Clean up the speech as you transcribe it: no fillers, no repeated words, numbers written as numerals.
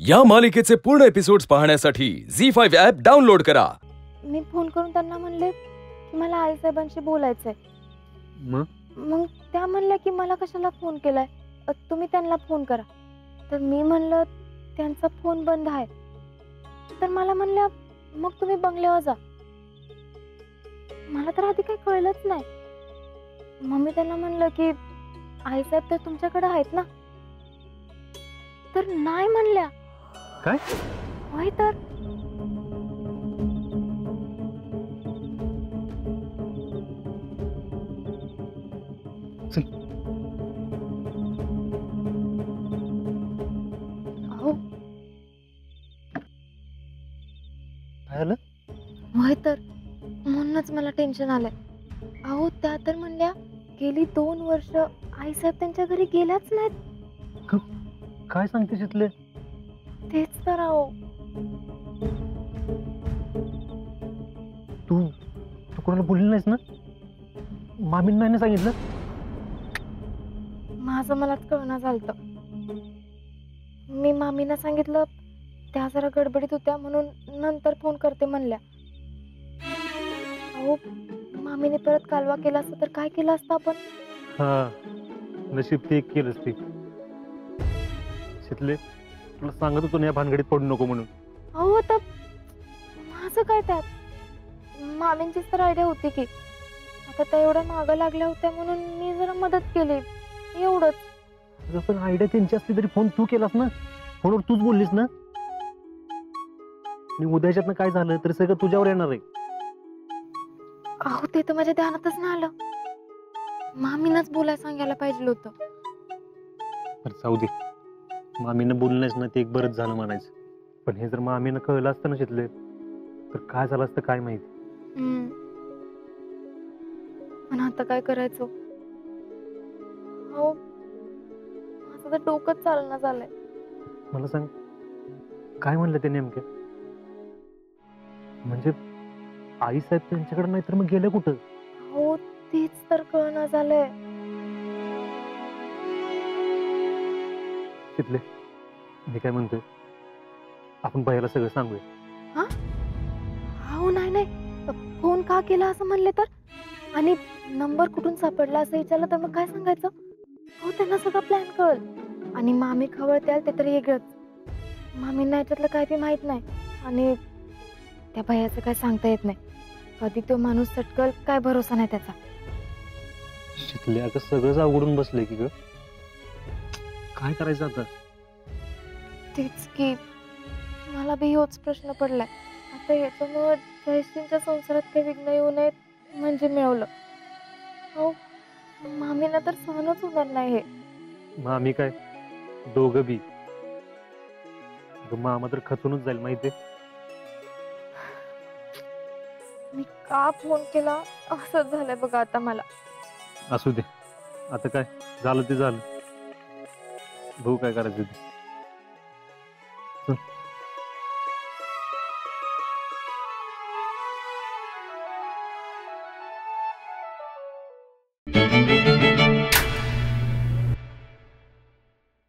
या मालिकेचे पूर्ण एपिसोड्स पाहण्यासाठी झी5 ॲप डाउनलोड करा। मी फोन करून त्यांना म्हणले की मला आईसाहेबांशी बोलायचंय। मग त्या म्हणल्या की मला कशाला फोन केलाय, तुम्ही त्यांना फोन करा। तर मी म्हणलं त्यांचा फोन बंद आहे। तर मला म्हणल्या मग तुम्ही बंगल्यावर जा। मला तर आधी काही कळलंच नाही। मग मी त्यांना म्हणलं की आईसाहेब तर तुमच्याकडे आहेत ना। तर नाही म्हणल्या। काय? होय तर अहो काय झालं? होय तर म्हणूनच मला टेन्शन आलंय। अहो त्या तर म्हणल्या गेली 2 वर्ष आईसाहेब त्यांच्या घरी गेल्याच नाहीत। काय सांगते तिथले? तेच तर अहो। तू तू कोणाला बोलली नाहीस ना? मामींना नाही ना सांगितलं? माझं मलाच कळना झालतं। मी मामींना सांगितलं, त्या जरा गडबडीत होत्या म्हणून नंतर फोन करते म्हणल्या। अहो मामीने परत कालवा केला असता तर काय केलं असतं आपण? हा, नशीब ते एक केलंच ते. शितले, तुला सांगत होतो ना या भानगडीत पडू नको म्हणून। अहो तर माझं काय त्यात? मामींचीच तर आयडिया होती की। आता त्या एवढ्या मागं लागल्या होत्या म्हणून मी जरा मदत केली, एवढंच। अगं पण आयडिया त्यांची असली तरी फोन तू केलास ना, फोनवर तूच बोललीस ना। आणि उद्याच्यातनं काय झालं तरी सगळं तुझ्यावर येणार आहे। अहो ते तर माझ्या ध्यानातच नाही आलं। मामीनंच बोलायला सांगायला पाहिजे होतं। तर जाऊ दे, मामीनं बोललं नाहीस ना ते एक बरंच झालं म्हणायचं। पण हे जर मामीनं कळलं असतं ना शितले तर काय झालं असतं काय माहिती। पण आता काय करायचं? हो माझं तर डोकंच चालना झालंय। मला सांग, काय म्हणलं ते नेमके? म्हणजे आई साहेब त्यांच्याकडे नाही तर मग गेले कुठं? हो तेच तर कळना झालंय। तिथले मी काय म्हणतोय, आपण भैयाला सगळं सांगूया। हो नाही नाही, फोन का केला असं म्हणले तर? आणि नंबर कुठून सापडला असं विचारलं तर मग काय सांगायचं? हो त्यांना सगळं प्लॅन कळल। आणि मामी खवळत्याल ते तर वेगळंच। मामींना याच्यातलं काय बी माहित नाही। आणि त्या भैयाचं काय सांगता येत नाही, कधी तो माणूस सटकल काय भरोसा नाही त्याचा। शितले अगं सगळंच अवघडून बसलंय की ग, काय करायचं आता? तेच की मला बी होच प्रश्न पडलाय। आता याच्यामुळे जयश्रींच्या संसारात काही विघ्न येऊ नयेत म्हणजे मिळवलं। हो मामीला तर सहनच होणार नाही हे। मग आम्ही काय दोघं बी? मामा तर खचूनच जाईल माहितीये। मी का फोन केला असं झालंय बघा आता मला। असू दे, आता काय झालं ते झालं, बघू काय करायचं ते।